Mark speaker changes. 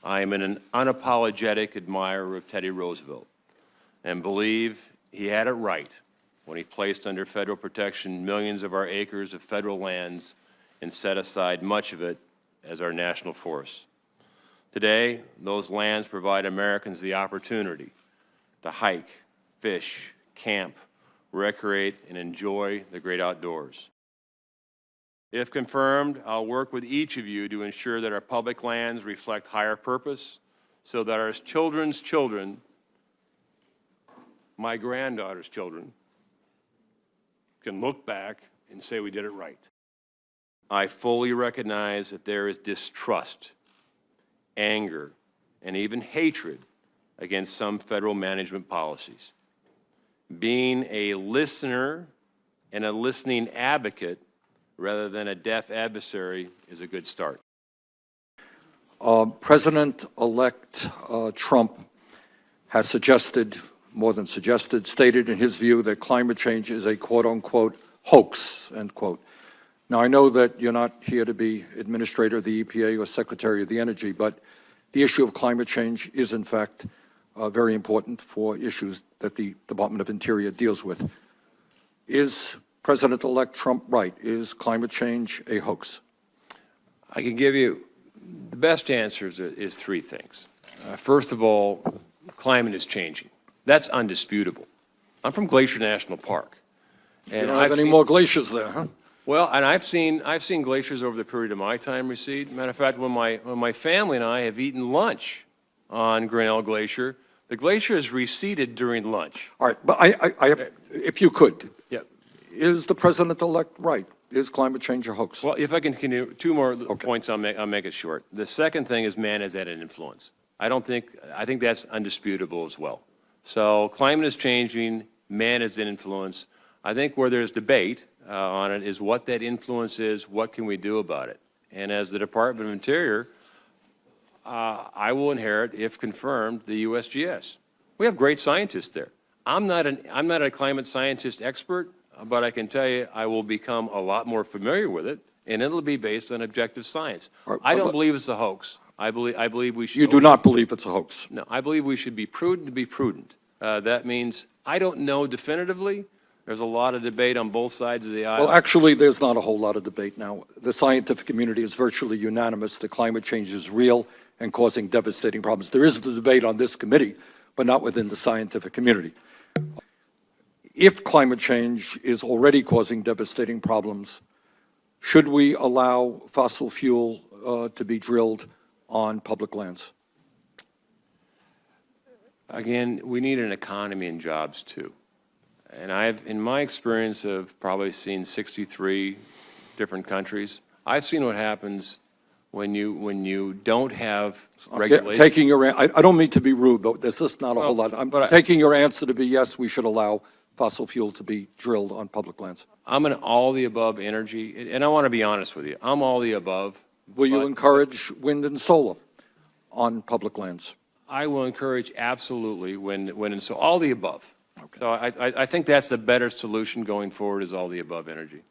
Speaker 1: I am an unapologetic admirer of Teddy Roosevelt and believe he had it right when he placed under federal protection millions of our acres of federal lands and set aside much of it as our national forests. Today, those lands provide Americans the opportunity to hike, fish, camp, recreate, and enjoy the great outdoors. If confirmed, I'll work with each of you to ensure that our public lands reflect higher purpose so that our children's children, my granddaughter's children, can look back and say we did it right. I fully recognize that there is distrust, anger, and even hatred against some federal management policies. Being a listener and a listening advocate rather than a deaf adversary is a good start.
Speaker 2: President-elect Trump has suggested, more than suggested, stated in his view that climate change is a quote-unquote hoax, end quote. Now, I know that you're not here to be administrator of the EPA or Secretary of the Energy, but the issue of climate change is, in fact, very important for issues that the Department of Interior deals with. Is President-elect Trump right? Is climate change a hoax?
Speaker 1: I can give you the best answer is three things. First of all, climate is changing. That's undisputable. I'm from Glacier National Park. And
Speaker 2: you don't have any more glaciers there, huh?
Speaker 1: Well, and I've seen glaciers over the period of my time recede. Matter of fact, when my family and I have eaten lunch on Grinnell Glacier, the glacier has receded during lunch.
Speaker 2: All right, but I have, if you could,
Speaker 1: yeah.
Speaker 2: Is the president-elect right? Is climate change a hoax?
Speaker 1: Well, if I can continue, two more points, I'll make it short. The second thing is man has had an influence. I think that's undisputable as well. So climate is changing, man has an influence. I think where there's debate on it is what that influence is, what can we do about it? And as the Department of Interior, I will inherit, if confirmed, the USGS. We have great scientists there. I'm not a climate scientist expert, but I can tell you I will become a lot more familiar with it, and it'll be based on objective science.
Speaker 2: Right,
Speaker 1: I don't believe it's a hoax. I believe we should.
Speaker 2: You do not believe it's a hoax?
Speaker 1: No, I believe we should be prudent to be prudent. That means I don't know definitively. There's a lot of debate on both sides of the aisle.
Speaker 2: Well, actually, there's not a whole lot of debate now. The scientific community is virtually unanimous that climate change is real and causing devastating problems. There is the debate on this committee, but not within the scientific community. If climate change is already causing devastating problems, should we allow fossil fuel to be drilled on public lands?
Speaker 1: Again, we need an economy and jobs too. And I've, in my experience of probably seen 63 different countries, I've seen what happens when you don't have regulations.
Speaker 2: Taking your, I don't mean to be rude, but there's just not a whole lot. I'm taking your answer to be yes, we should allow fossil fuel to be drilled on public lands.
Speaker 1: I'm an all-the-above energy, and I want to be honest with you. I'm all the above.
Speaker 2: Will you encourage wind and solar on public lands?
Speaker 1: I will encourage absolutely wind and so all the above. Okay. So I think that's the better solution going forward is all the above energy.